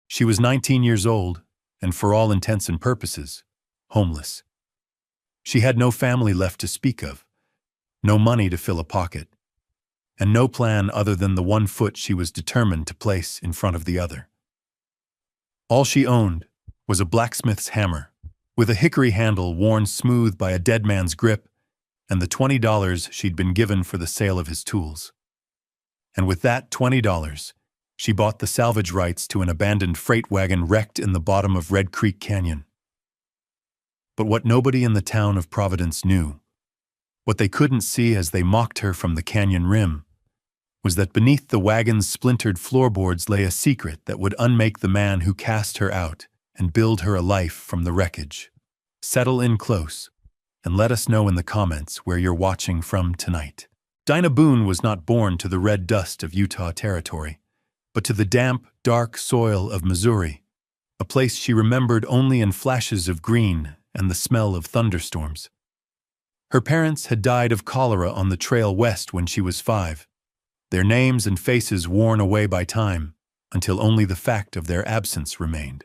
She was 19 years old, and for all intents and purposes, homeless. She had no family left to speak of, no money to fill a pocket, and no plan other than the one foot she was determined to place in front of the other. All she owned was a blacksmith's hammer, with a hickory handle worn smooth by a dead man's grip, and the $20 she'd been given for the sale of his tools. And with that $20, she bought the salvage rights to an abandoned freight wagon wrecked in the bottom of Red Creek Canyon. But what nobody in the town of Providence knew, what they couldn't see as they mocked her from the canyon rim, was that beneath the wagon's splintered floorboards lay a secret that would unmake the man who cast her out and build her a life from the wreckage. Settle in close, and let us know in the comments where you're watching from tonight. Dinah Boone was not born to the red dust of Utah Territory, but to the damp, dark soil of Missouri, a place she remembered only in flashes of green and the smell of thunderstorms. Her parents had died of cholera on the trail west when she was 5, their names and faces worn away by time until only the fact of their absence remained.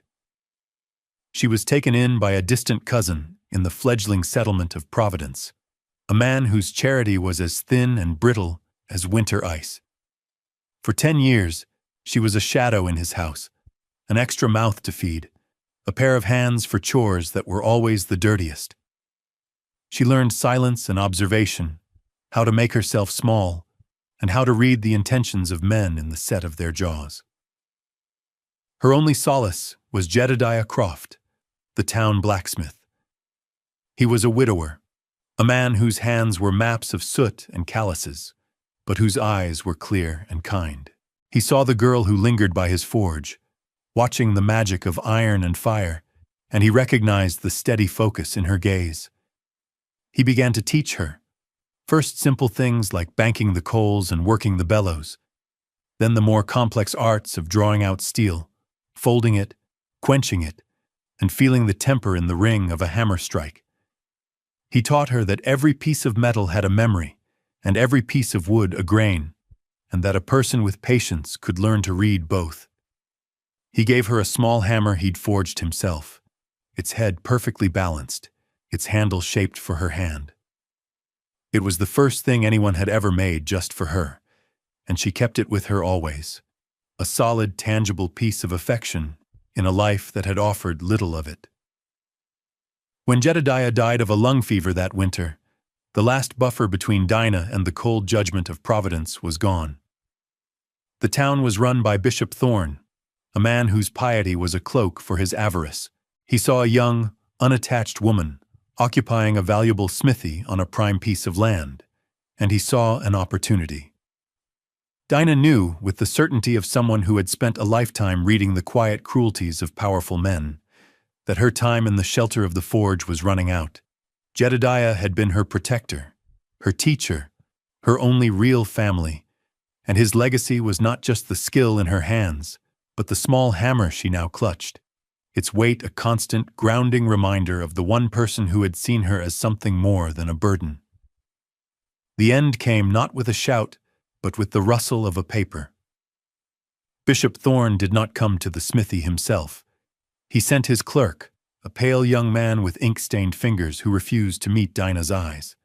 She was taken in by a distant cousin in the fledgling settlement of Providence, a man whose charity was as thin and brittle as winter ice. For 10 years, she was a shadow in his house, an extra mouth to feed, a pair of hands for chores that were always the dirtiest. She learned silence and observation, how to make herself small, and how to read the intentions of men in the set of their jaws. Her only solace was Jedediah Croft, the town blacksmith. He was a widower, a man whose hands were maps of soot and calluses, but whose eyes were clear and kind. He saw the girl who lingered by his forge, watching the magic of iron and fire, and he recognized the steady focus in her gaze. He began to teach her, first simple things like banking the coals and working the bellows, then the more complex arts of drawing out steel, folding it, quenching it, and feeling the temper in the ring of a hammer strike. He taught her that every piece of metal had a memory, and every piece of wood a grain, and that a person with patience could learn to read both. He gave her a small hammer he'd forged himself, its head perfectly balanced, its handle shaped for her hand. It was the first thing anyone had ever made just for her, and she kept it with her always, a solid, tangible piece of affection in a life that had offered little of it. When Jedediah died of a lung fever that winter, the last buffer between Dinah and the cold judgment of Providence was gone. The town was run by Bishop Thorne, a man whose piety was a cloak for his avarice. He saw a young, unattached woman occupying a valuable smithy on a prime piece of land, and he saw an opportunity. Dinah knew, with the certainty of someone who had spent a lifetime reading the quiet cruelties of powerful men, that her time in the shelter of the forge was running out. Jedediah had been her protector, her teacher, her only real family, and his legacy was not just the skill in her hands, but the small hammer she now clutched, its weight a constant, grounding reminder of the one person who had seen her as something more than a burden. The end came not with a shout, but with the rustle of a paper. Bishop Thorne did not come to the smithy himself. He sent his clerk, a pale young man with ink-stained fingers who refused to meet Dinah's eyes.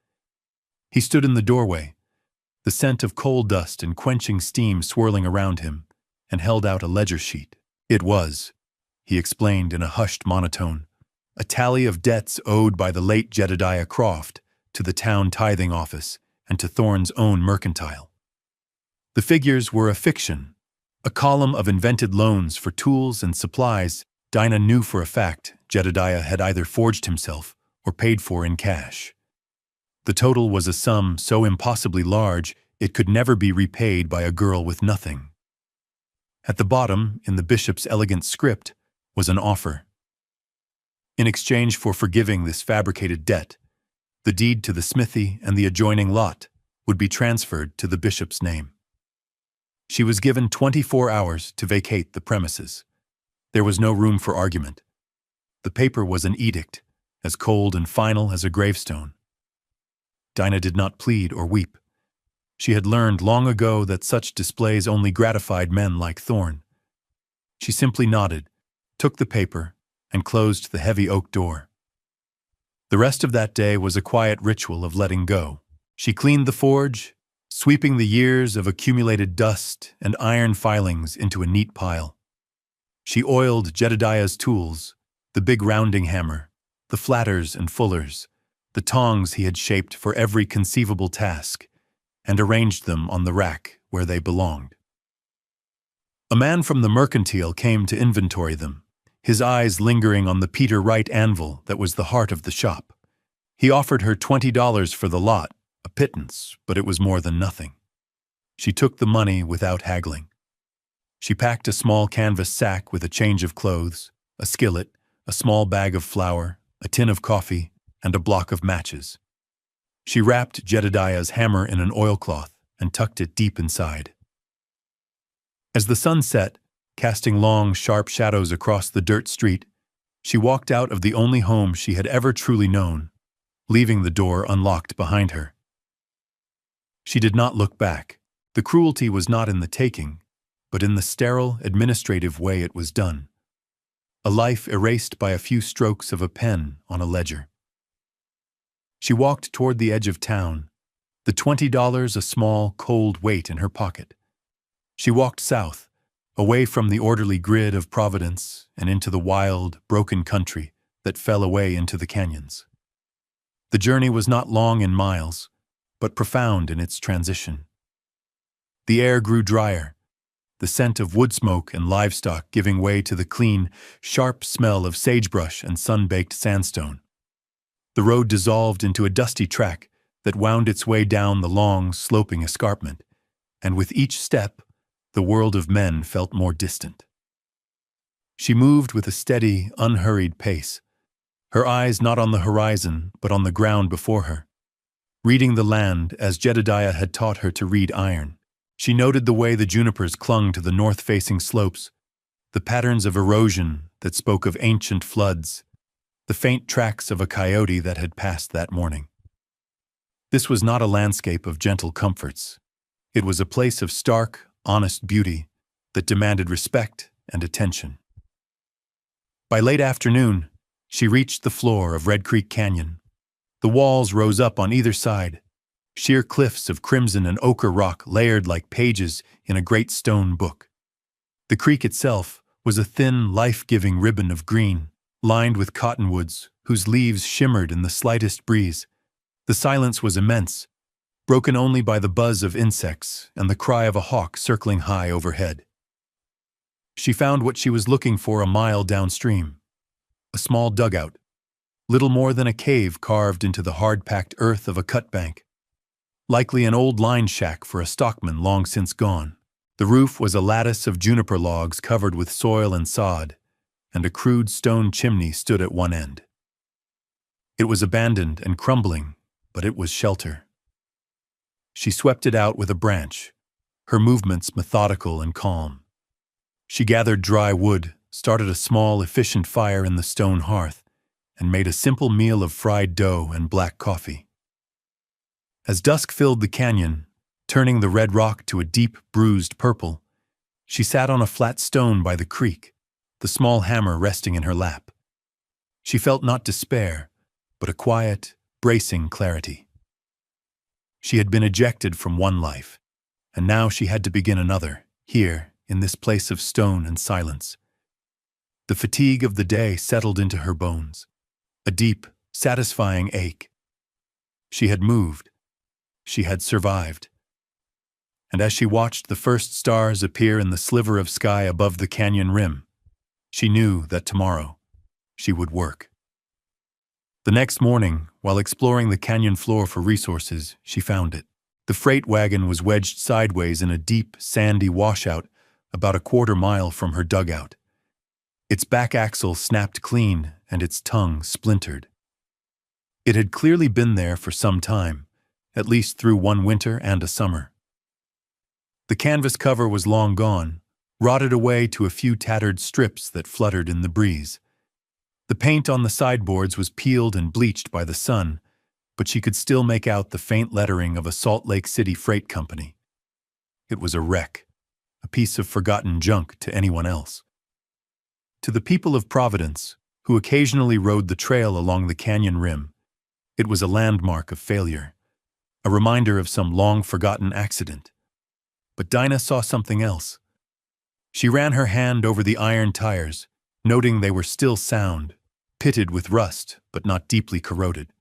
He stood in the doorway, the scent of coal dust and quenching steam swirling around him, and held out a ledger sheet. It was, he explained in a hushed monotone, a tally of debts owed by the late Jedediah Croft to the town tithing office and to Thorne's own mercantile. The figures were a fiction, a column of invented loans for tools and supplies Dinah knew for a fact Jedediah had either forged himself or paid for in cash. The total was a sum so impossibly large it could never be repaid by a girl with nothing. At the bottom, in the bishop's elegant script, was an offer. In exchange for forgiving this fabricated debt, the deed to the smithy and the adjoining lot would be transferred to the bishop's name. She was given 24 hours to vacate the premises. There was no room for argument. The paper was an edict, as cold and final as a gravestone. Dinah did not plead or weep. She had learned long ago that such displays only gratified men like Thorne. She simply nodded, took the paper, and closed the heavy oak door. The rest of that day was a quiet ritual of letting go. She cleaned the forge, sweeping the years of accumulated dust and iron filings into a neat pile. She oiled Jedediah's tools, the big rounding hammer, the flatters and fullers, the tongs he had shaped for every conceivable task, and arranged them on the rack where they belonged. A man from the mercantile came to inventory them, his eyes lingering on the Peter Wright anvil that was the heart of the shop. He offered her $20 for the lot, a pittance, but it was more than nothing. She took the money without haggling. She packed a small canvas sack with a change of clothes, a skillet, a small bag of flour, a tin of coffee, and a block of matches. She wrapped Jedediah's hammer in an oilcloth and tucked it deep inside. As the sun set, casting long, sharp shadows across the dirt street, she walked out of the only home she had ever truly known, leaving the door unlocked behind her. She did not look back. The cruelty was not in the taking, but in the sterile, administrative way it was done. A life erased by a few strokes of a pen on a ledger. She walked toward the edge of town, the $20 a small, cold weight in her pocket. She walked south, away from the orderly grid of Providence and into the wild, broken country that fell away into the canyons. The journey was not long in miles, but profound in its transition. The air grew drier, the scent of wood smoke and livestock giving way to the clean, sharp smell of sagebrush and sun-baked sandstone. The road dissolved into a dusty track that wound its way down the long, sloping escarpment, and with each step, the world of men felt more distant. She moved with a steady, unhurried pace, her eyes not on the horizon but on the ground before her, reading the land as Jedediah had taught her to read iron. She noted the way the junipers clung to the north-facing slopes, the patterns of erosion that spoke of ancient floods, the faint tracks of a coyote that had passed that morning. This was not a landscape of gentle comforts. It was a place of stark, honest beauty that demanded respect and attention. By late afternoon, she reached the floor of Red Creek Canyon. The walls rose up on either side, sheer cliffs of crimson and ochre rock layered like pages in a great stone book. The creek itself was a thin, life-giving ribbon of green, lined with cottonwoods whose leaves shimmered in the slightest breeze. The silence was immense, broken only by the buzz of insects and the cry of a hawk circling high overhead. She found what she was looking for a mile downstream, a small dugout, little more than a cave carved into the hard-packed earth of a cut bank. Likely an old line shack for a stockman long since gone. The roof was a lattice of juniper logs covered with soil and sod, and a crude stone chimney stood at one end. It was abandoned and crumbling, but it was shelter. She swept it out with a branch, her movements methodical and calm. She gathered dry wood, started a small, efficient fire in the stone hearth, and made a simple meal of fried dough and black coffee. As dusk filled the canyon, turning the red rock to a deep, bruised purple, she sat on a flat stone by the creek, the small hammer resting in her lap. She felt not despair, but a quiet, bracing clarity. She had been ejected from one life, and now she had to begin another, here, in this place of stone and silence. The fatigue of the day settled into her bones, a deep, satisfying ache. She had moved. She had survived. And as she watched the first stars appear in the sliver of sky above the canyon rim, she knew that tomorrow she would work. The next morning, while exploring the canyon floor for resources, she found it. The freight wagon was wedged sideways in a deep, sandy washout about a quarter mile from her dugout. Its back axle snapped clean and its tongue splintered. It had clearly been there for some time, at least through one winter and a summer. The canvas cover was long gone, rotted away to a few tattered strips that fluttered in the breeze. The paint on the sideboards was peeled and bleached by the sun, but she could still make out the faint lettering of a Salt Lake City freight company. It was a wreck, a piece of forgotten junk to anyone else. To the people of Providence, who occasionally rode the trail along the canyon rim, it was a landmark of failure, a reminder of some long-forgotten accident. But Dinah saw something else. She ran her hand over the iron tires, noting they were still sound, pitted with rust but not deeply corroded.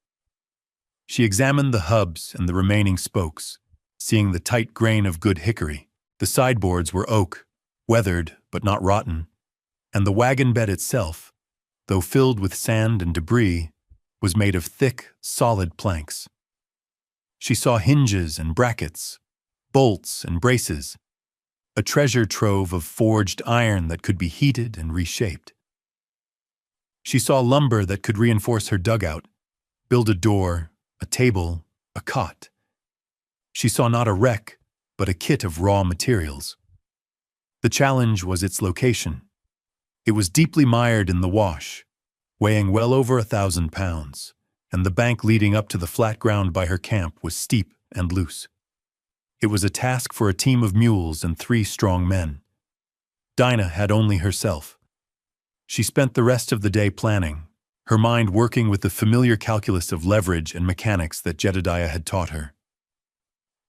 She examined the hubs and the remaining spokes, seeing the tight grain of good hickory. The sideboards were oak, weathered but not rotten, and the wagon bed itself, though filled with sand and debris, was made of thick, solid planks. She saw hinges and brackets, bolts and braces, a treasure trove of forged iron that could be heated and reshaped. She saw lumber that could reinforce her dugout, build a door, a table, a cot. She saw not a wreck, but a kit of raw materials. The challenge was its location. It was deeply mired in the wash, weighing well over 1,000 pounds, and the bank leading up to the flat ground by her camp was steep and loose. It was a task for a team of mules and 3 strong men. Dinah had only herself. She spent the rest of the day planning, her mind working with the familiar calculus of leverage and mechanics that Jedediah had taught her.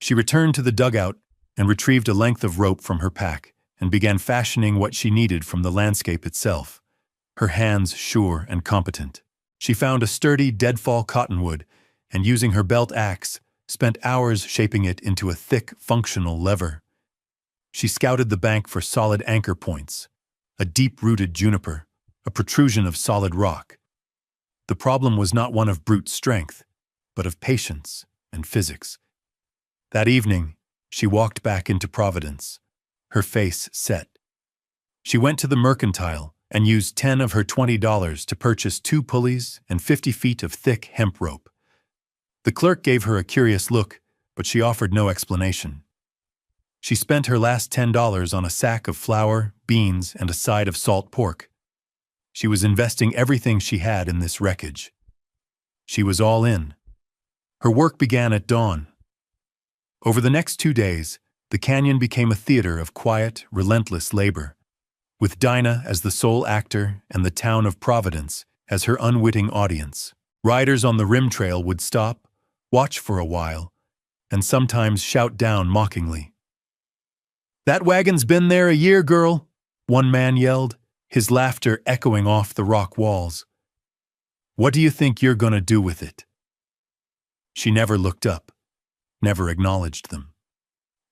She returned to the dugout and retrieved a length of rope from her pack and began fashioning what she needed from the landscape itself, her hands sure and competent. She found a sturdy deadfall cottonwood and, using her belt axe, spent hours shaping it into a thick, functional lever. She scouted the bank for solid anchor points, a deep-rooted juniper, a protrusion of solid rock. The problem was not one of brute strength, but of patience and physics. That evening, she walked back into Providence, her face set. She went to the mercantile and used 10 of her $20 to purchase 2 pulleys and 50 feet of thick hemp rope. The clerk gave her a curious look, but she offered no explanation. She spent her last $10 on a sack of flour, beans, and a side of salt pork. She was investing everything she had in this wreckage. She was all in. Her work began at dawn. Over the next 2 days, the canyon became a theater of quiet, relentless labor, with Dinah as the sole actor and the town of Providence as her unwitting audience. Riders on the rim trail would stop, watch for a while, and sometimes shout down mockingly. "That wagon's been there a year, girl," one man yelled, his laughter echoing off the rock walls. "What do you think you're going to do with it?" She never looked up, never acknowledged them.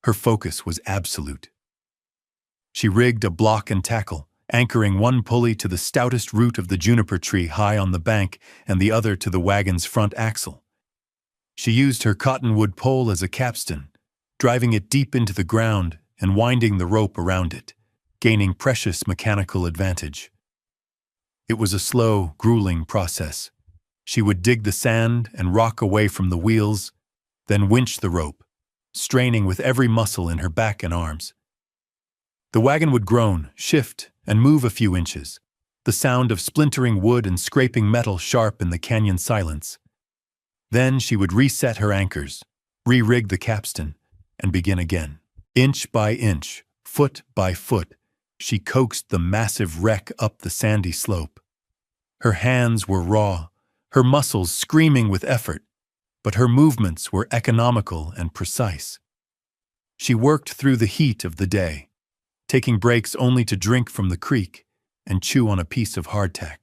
Her focus was absolute. She rigged a block and tackle, anchoring one pulley to the stoutest root of the juniper tree high on the bank and the other to the wagon's front axle. She used her cottonwood pole as a capstan, driving it deep into the ground and winding the rope around it, gaining precious mechanical advantage. It was a slow, grueling process. She would dig the sand and rock away from the wheels, then winch the rope, straining with every muscle in her back and arms. The wagon would groan, shift, and move a few inches, the sound of splintering wood and scraping metal sharp in the canyon silence. Then she would reset her anchors, re-rig the capstan, and begin again. Inch by inch, foot by foot, she coaxed the massive wreck up the sandy slope. Her hands were raw, her muscles screaming with effort, but her movements were economical and precise. She worked through the heat of the day, taking breaks only to drink from the creek and chew on a piece of hardtack.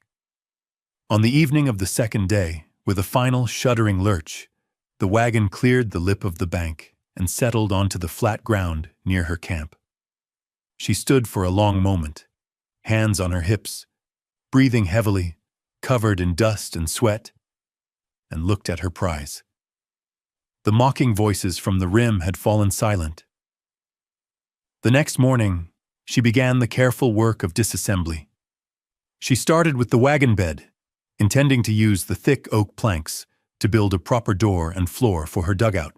On the evening of the second day, with a final shuddering lurch, the wagon cleared the lip of the bank and settled onto the flat ground near her camp. She stood for a long moment, hands on her hips, breathing heavily, covered in dust and sweat, and looked at her prize. The mocking voices from the rim had fallen silent. The next morning, she began the careful work of disassembly. She started with the wagon bed, intending to use the thick oak planks to build a proper door and floor for her dugout.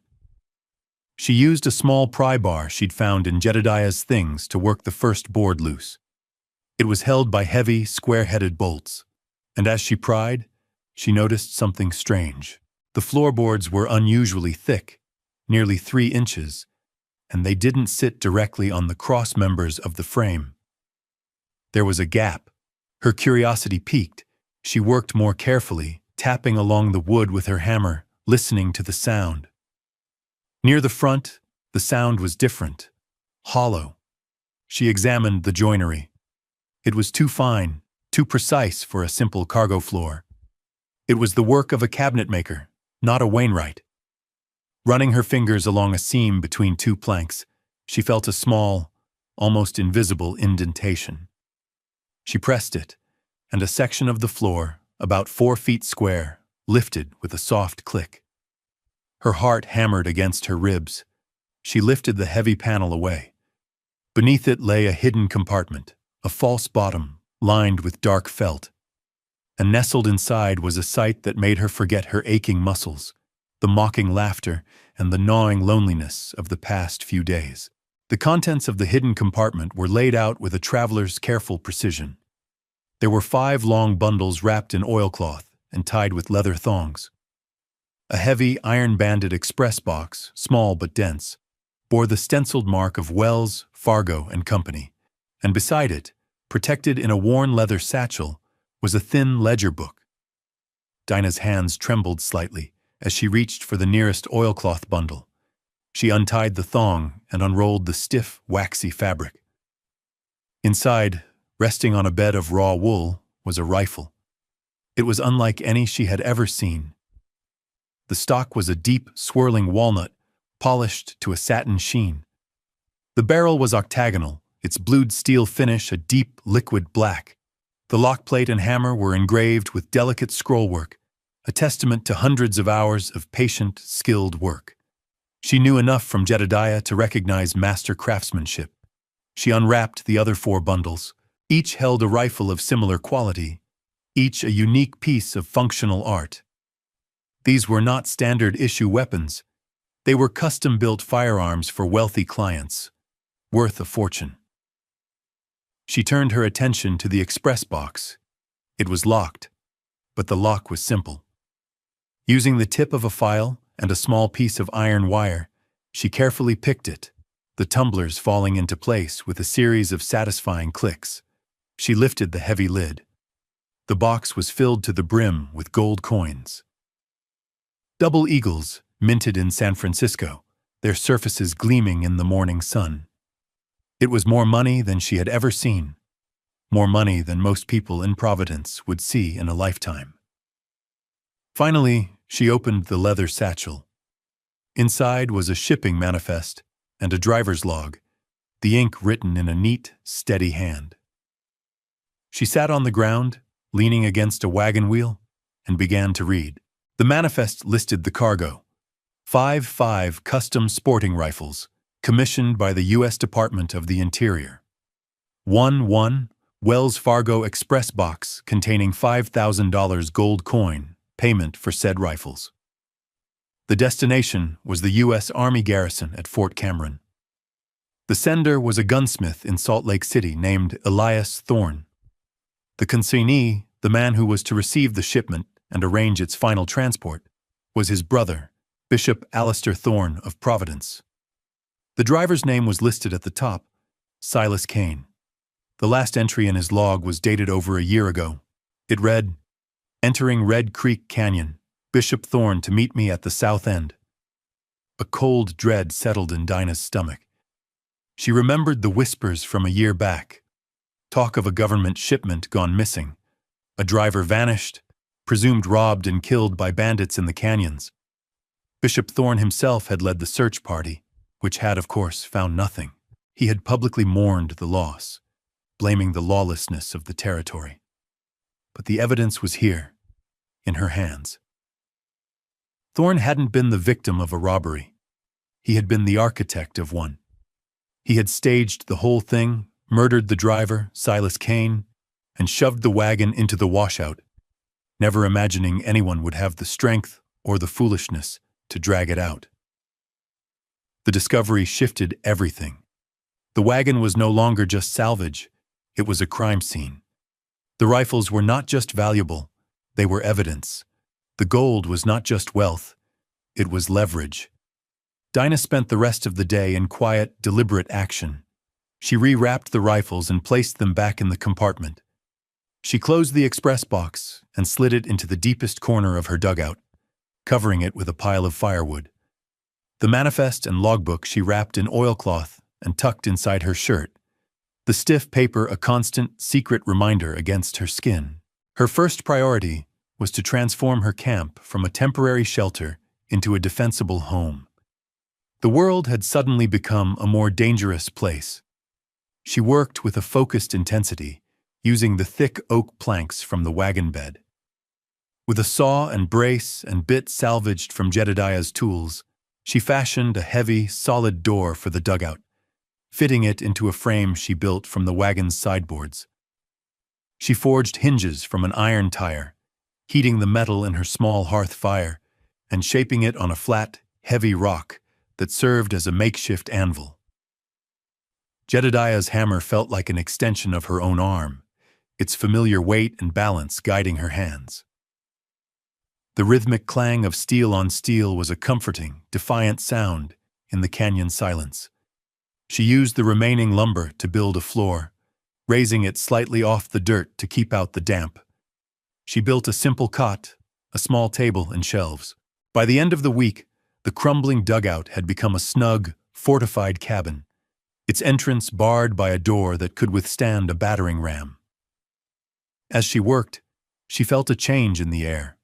She used a small pry bar she'd found in Jedediah's things to work the first board loose. It was held by heavy, square-headed bolts, and as she pried, she noticed something strange. The floorboards were unusually thick, nearly 3 inches, and they didn't sit directly on the cross members of the frame. There was a gap, Her curiosity piqued. She worked more carefully, tapping along the wood with her hammer, listening to the sound. Near the front, the sound was different, hollow. She examined the joinery. It was too fine, too precise for a simple cargo floor. It was the work of a cabinet maker, not a Wainwright. Running her fingers along a seam between two planks, she felt a small, almost invisible indentation. She pressed it, and a section of the floor, about 4 feet square, lifted with a soft click. Her heart hammered against her ribs. She lifted the heavy panel away. Beneath it lay a hidden compartment, a false bottom, lined with dark felt. And nestled inside was a sight that made her forget her aching muscles, the mocking laughter, and the gnawing loneliness of the past few days. The contents of the hidden compartment were laid out with a traveler's careful precision. There were 5 long bundles wrapped in oilcloth and tied with leather thongs. A heavy, iron-banded express box, small but dense, bore the stenciled mark of Wells, Fargo and Company, and beside it, protected in a worn leather satchel, was a thin ledger book. Dinah's hands trembled slightly as she reached for the nearest oilcloth bundle. She untied the thong and unrolled the stiff, waxy fabric. Inside, resting on a bed of raw wool, was a rifle. It was unlike any she had ever seen. The stock was a deep, swirling walnut, polished to a satin sheen. The barrel was octagonal, its blued steel finish a deep, liquid black. The lockplate and hammer were engraved with delicate scrollwork, a testament to hundreds of hours of patient, skilled work. She knew enough from Jedediah to recognize master craftsmanship. She unwrapped the other 4 bundles. Each held a rifle of similar quality, each a unique piece of functional art. These were not standard-issue weapons. They were custom-built firearms for wealthy clients, worth a fortune. She turned her attention to the express box. It was locked, but the lock was simple. Using the tip of a file and a small piece of iron wire, she carefully picked it, the tumblers falling into place with a series of satisfying clicks. She lifted the heavy lid. The box was filled to the brim with gold coins. Double eagles, minted in San Francisco, their surfaces gleaming in the morning sun. It was more money than she had ever seen, more money than most people in Providence would see in a lifetime. Finally, she opened the leather satchel. Inside was a shipping manifest and a driver's log, the ink written in a neat, steady hand. She sat on the ground, leaning against a wagon wheel, and began to read. The manifest listed the cargo: 5 custom sporting rifles, commissioned by the U.S. Department of the Interior. 1 Wells Fargo Express box containing $5,000 gold coin, payment for said rifles. The destination was the U.S. Army garrison at Fort Cameron. The sender was a gunsmith in Salt Lake City named Elias Thorne. The consignee, the man who was to receive the shipment and arrange its final transport, was his brother, Bishop Alistair Thorne of Providence. The driver's name was listed at the top, Silas Kane. The last entry in his log was dated over a year ago. It read, "Entering Red Creek Canyon, Bishop Thorne to meet me at the south end." A cold dread settled in Dinah's stomach. She remembered the whispers from a year back. Talk of a government shipment gone missing, a driver vanished, presumed robbed and killed by bandits in the canyons. Bishop Thorne himself had led the search party, which had, of course, found nothing. He had publicly mourned the loss, blaming the lawlessness of the territory. But the evidence was here, in her hands. Thorne hadn't been the victim of a robbery. He had been the architect of one. He had staged the whole thing, murdered the driver, Silas Kane, and shoved the wagon into the washout, never imagining anyone would have the strength or the foolishness to drag it out. The discovery shifted everything. The wagon was no longer just salvage, it was a crime scene. The rifles were not just valuable, they were evidence. The gold was not just wealth, it was leverage. Dinah spent the rest of the day in quiet, deliberate action. She rewrapped the rifles and placed them back in the compartment. She closed the express box and slid it into the deepest corner of her dugout, covering it with a pile of firewood. The manifest and logbook she wrapped in oilcloth and tucked inside her shirt, the stiff paper a constant, secret reminder against her skin. Her first priority was to transform her camp from a temporary shelter into a defensible home. The world had suddenly become a more dangerous place. She worked with a focused intensity, using the thick oak planks from the wagon bed. With a saw and brace and bit salvaged from Jedediah's tools, she fashioned a heavy, solid door for the dugout, fitting it into a frame she built from the wagon's sideboards. She forged hinges from an iron tire, heating the metal in her small hearth fire and shaping it on a flat, heavy rock that served as a makeshift anvil. Jedediah's hammer felt like an extension of her own arm, its familiar weight and balance guiding her hands. The rhythmic clang of steel on steel was a comforting, defiant sound in the canyon silence. She used the remaining lumber to build a floor, raising it slightly off the dirt to keep out the damp. She built a simple cot, a small table, and shelves. By the end of the week, the crumbling dugout had become a snug, fortified cabin, its entrance barred by a door that could withstand a battering ram. As she worked, she felt a change in the air.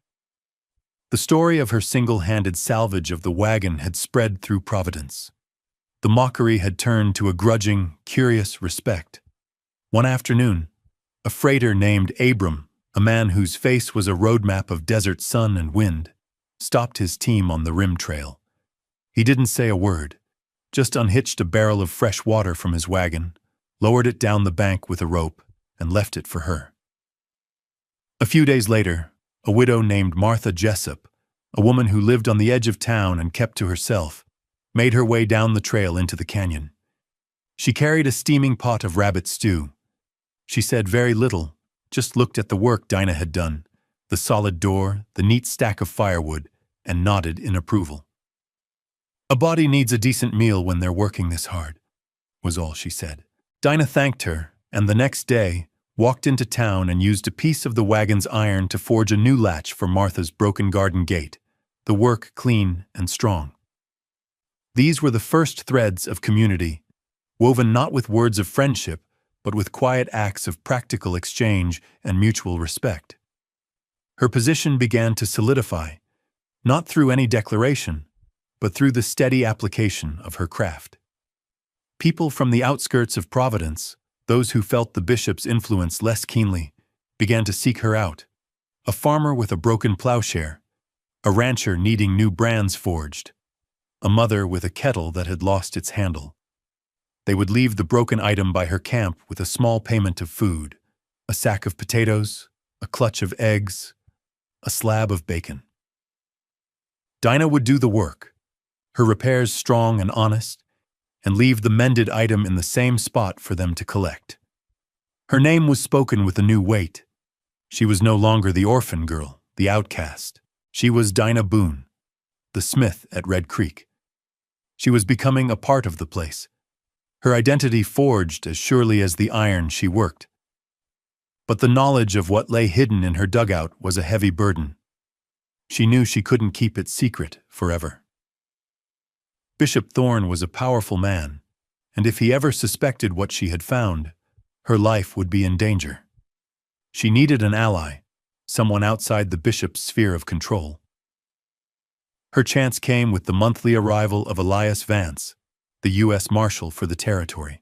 The story of her single-handed salvage of the wagon had spread through Providence. The mockery had turned to a grudging, curious respect. One afternoon, a freighter named Abram, a man whose face was a roadmap of desert sun and wind, stopped his team on the rim trail. He didn't say a word, just unhitched a barrel of fresh water from his wagon, lowered it down the bank with a rope, and left it for her. A few days later, a widow named Martha Jessup, a woman who lived on the edge of town and kept to herself, made her way down the trail into the canyon. She carried a steaming pot of rabbit stew. She said very little, just looked at the work Dinah had done, the solid door, the neat stack of firewood, and nodded in approval. "A body needs a decent meal when they're working this hard," was all she said. Dinah thanked her, and the next day walked into town and used a piece of the wagon's iron to forge a new latch for Martha's broken garden gate, the work clean and strong. These were the first threads of community, woven not with words of friendship, but with quiet acts of practical exchange and mutual respect. Her position began to solidify, not through any declaration, but through the steady application of her craft. People from the outskirts of Providence, those who felt the bishop's influence less keenly, began to seek her out. A farmer with a broken plowshare, a rancher needing new brands forged, a mother with a kettle that had lost its handle. They would leave the broken item by her camp with a small payment of food, a sack of potatoes, a clutch of eggs, a slab of bacon. Dinah would do the work, her repairs strong and honest, and leave the mended item in the same spot for them to collect. Her name was spoken with a new weight. She was no longer the orphan girl, the outcast. She was Dinah Boone, the smith at Red Creek. She was becoming a part of the place, her identity forged as surely as the iron she worked. But the knowledge of what lay hidden in her dugout was a heavy burden. She knew she couldn't keep it secret forever. Bishop Thorne was a powerful man, and if he ever suspected what she had found, her life would be in danger. She needed an ally, someone outside the bishop's sphere of control. Her chance came with the monthly arrival of Elias Vance, the U.S. Marshal for the territory.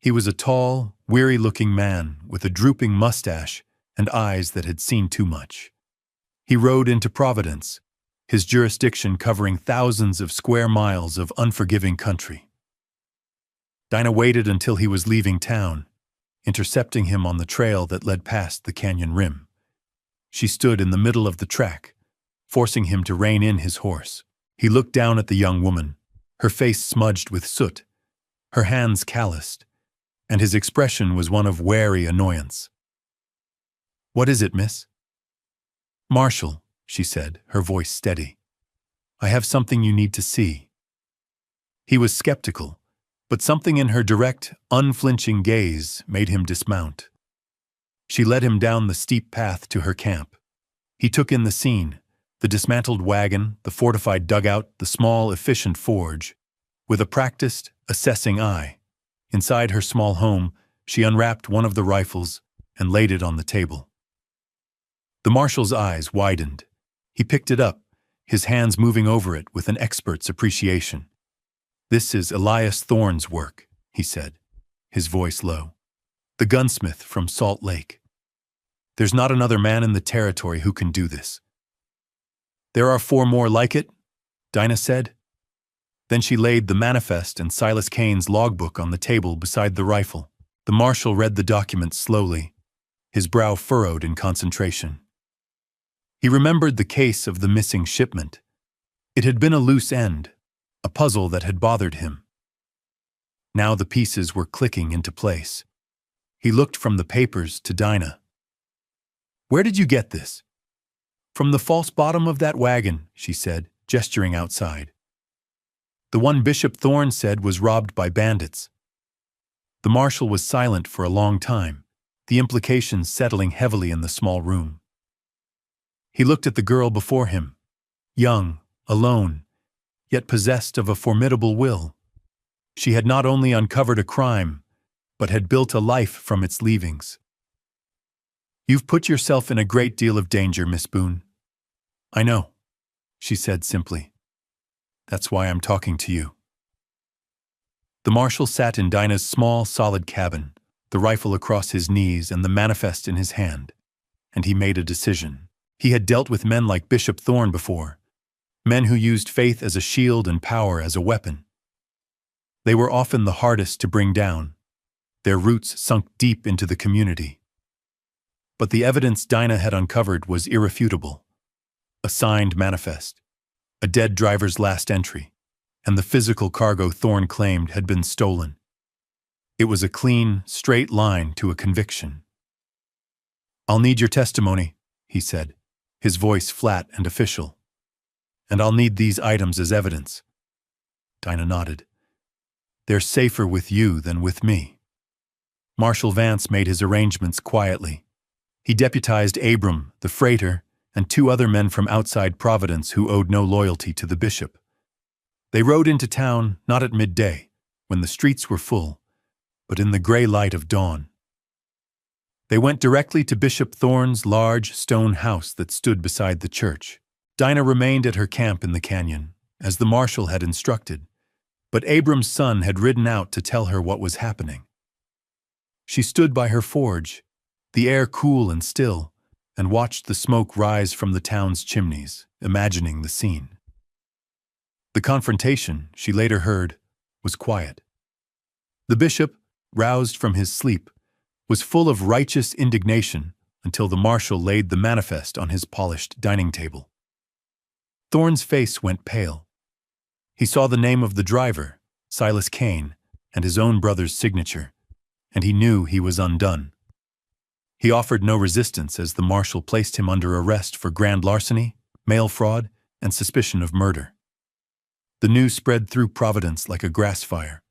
He was a tall, weary-looking man with a drooping mustache and eyes that had seen too much. He rode into Providence, his jurisdiction covering thousands of square miles of unforgiving country. Dinah waited until he was leaving town, intercepting him on the trail that led past the canyon rim. She stood in the middle of the track, forcing him to rein in his horse. He looked down at the young woman, her face smudged with soot, her hands calloused, and his expression was one of wary annoyance. "What is it, miss?" "Marshal," she said, her voice steady. "I have something you need to see." He was skeptical, but something in her direct, unflinching gaze made him dismount. She led him down the steep path to her camp. He took in the scene, the dismantled wagon, the fortified dugout, the small, efficient forge. With a practiced, assessing eye, inside her small home, she unwrapped one of the rifles and laid it on the table. The marshal's eyes widened. He picked it up, his hands moving over it with an expert's appreciation. "This is Elias Thorne's work," he said, his voice low. "The gunsmith from Salt Lake. There's not another man in the territory who can do this." "There are 4 more like it," Dinah said. Then she laid the manifest and Silas Kane's logbook on the table beside the rifle. The marshal read the document slowly, his brow furrowed in concentration. He remembered the case of the missing shipment. It had been a loose end, a puzzle that had bothered him. Now the pieces were clicking into place. He looked from the papers to Dinah. "Where did you get this?" "From the false bottom of that wagon," she said, gesturing outside. "The one Bishop Thorne said was robbed by bandits." The marshal was silent for a long time, the implications settling heavily in the small room. He looked at the girl before him, young, alone, yet possessed of a formidable will. She had not only uncovered a crime, but had built a life from its leavings. "You've put yourself in a great deal of danger, Miss Boone." "I know," she said simply. "That's why I'm talking to you." The marshal sat in Dinah's small, solid cabin, the rifle across his knees and the manifest in his hand, and he made a decision. He had dealt with men like Bishop Thorne before, men who used faith as a shield and power as a weapon. They were often the hardest to bring down. Their roots sunk deep into the community. But the evidence Dinah had uncovered was irrefutable. A signed manifest, a dead driver's last entry, and the physical cargo Thorne claimed had been stolen. It was a clean, straight line to a conviction. "I'll need your testimony," he said, his voice flat and official. "And I'll need these items as evidence." Dinah nodded. "They're safer with you than with me." Marshal Vance made his arrangements quietly. He deputized Abram, the freighter, and 2 other men from outside Providence who owed no loyalty to the bishop. They rode into town not at midday, when the streets were full, but in the gray light of dawn. They went directly to Bishop Thorne's large stone house that stood beside the church. Dinah remained at her camp in the canyon, as the marshal had instructed, but Abram's son had ridden out to tell her what was happening. She stood by her forge, the air cool and still, and watched the smoke rise from the town's chimneys, imagining the scene. The confrontation, she later heard, was quiet. The bishop, roused from his sleep, was full of righteous indignation until the marshal laid the manifest on his polished dining table. Thorne's face went pale. He saw the name of the driver, Silas Kane, and his own brother's signature, and he knew he was undone. He offered no resistance as the marshal placed him under arrest for grand larceny, mail fraud, and suspicion of murder. The news spread through Providence like a grass fire.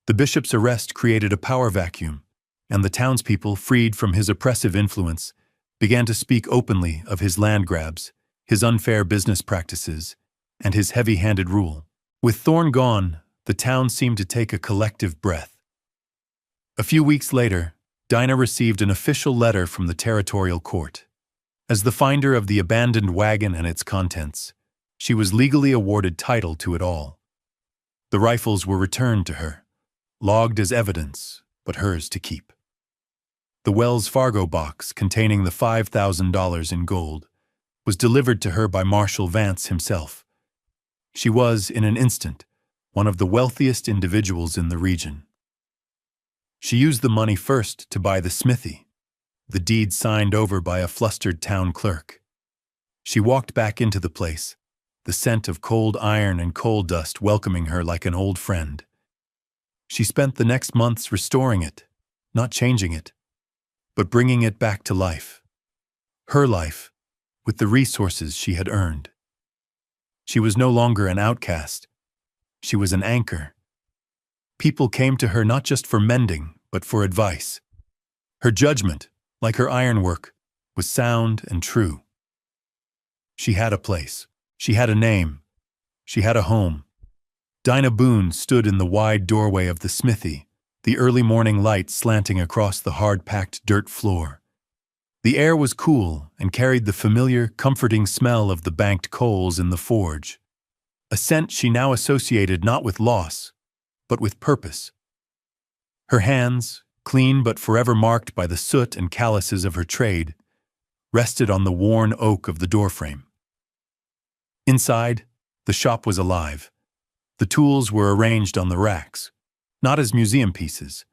The bishop's arrest created a power vacuum, and the townspeople, freed from his oppressive influence, began to speak openly of his land grabs, his unfair business practices, and his heavy-handed rule. With Thorne gone, the town seemed to take a collective breath. A few weeks later, Dinah received an official letter from the territorial court. As the finder of the abandoned wagon and its contents, she was legally awarded title to it all. The rifles were returned to her, logged as evidence, but hers to keep. The Wells Fargo box containing the $5,000 in gold was delivered to her by Marshal Vance himself. She was, in an instant, one of the wealthiest individuals in the region. She used the money first to buy the smithy, the deed signed over by a flustered town clerk. She walked back into the place, the scent of cold iron and coal dust welcoming her like an old friend. She spent the next months restoring it, not changing it, but bringing it back to life. Her life, with the resources she had earned. She was no longer an outcast. She was an anchor. People came to her not just for mending, but for advice. Her judgment, like her ironwork, was sound and true. She had a place. She had a name. She had a home. Dinah Boone stood in the wide doorway of the smithy, the early morning light slanting across the hard-packed dirt floor. The air was cool and carried the familiar, comforting smell of the banked coals in the forge, a scent she now associated not with loss, but with purpose. Her hands, clean but forever marked by the soot and calluses of her trade, rested on the worn oak of the doorframe. Inside, the shop was alive. The tools were arranged on the racks, not as museum pieces,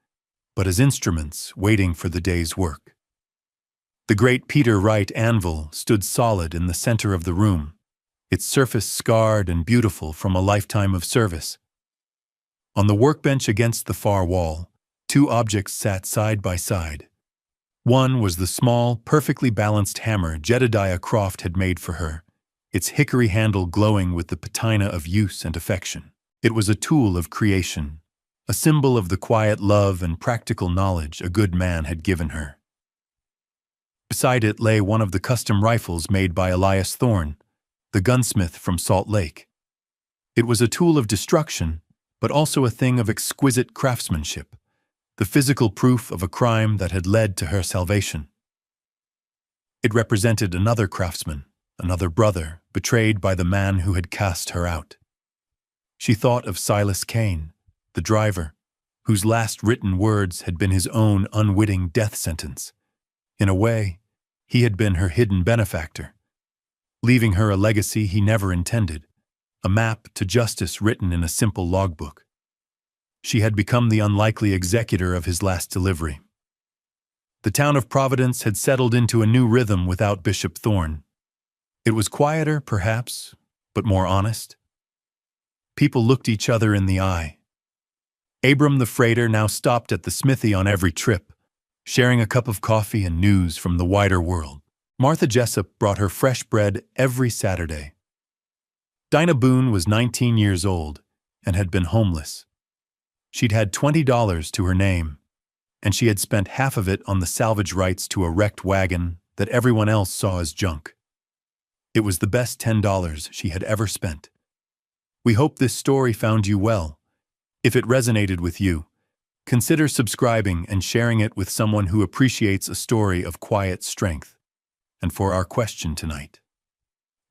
but as instruments waiting for the day's work. The great Peter Wright anvil stood solid in the center of the room, its surface scarred and beautiful from a lifetime of service. On the workbench against the far wall, two objects sat side by side. One was the small, perfectly balanced hammer Jedediah Croft had made for her, its hickory handle glowing with the patina of use and affection. It was a tool of creation, a symbol of the quiet love and practical knowledge a good man had given her. Beside it lay one of the custom rifles made by Elias Thorne, the gunsmith from Salt Lake. It was a tool of destruction, but also a thing of exquisite craftsmanship, the physical proof of a crime that had led to her salvation. It represented another craftsman, another brother, betrayed by the man who had cast her out. She thought of Silas Kane, the driver, whose last written words had been his own unwitting death sentence. In a way, he had been her hidden benefactor, leaving her a legacy he never intended, a map to justice written in a simple logbook. She had become the unlikely executor of his last delivery. The town of Providence had settled into a new rhythm without Bishop Thorne. It was quieter, perhaps, but more honest. People looked each other in the eye. Abram the freighter now stopped at the smithy on every trip, sharing a cup of coffee and news from the wider world. Martha Jessup brought her fresh bread every Saturday. Dinah Boone was 19 years old and had been homeless. She'd had $20 to her name, and she had spent half of it on the salvage rights to a wrecked wagon that everyone else saw as junk. It was the best $10 she had ever spent. We hope this story found you well. If it resonated with you, consider subscribing and sharing it with someone who appreciates a story of quiet strength. And for our question tonight,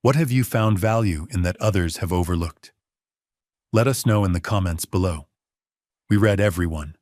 what have you found value in that others have overlooked? Let us know in the comments below. We read everyone.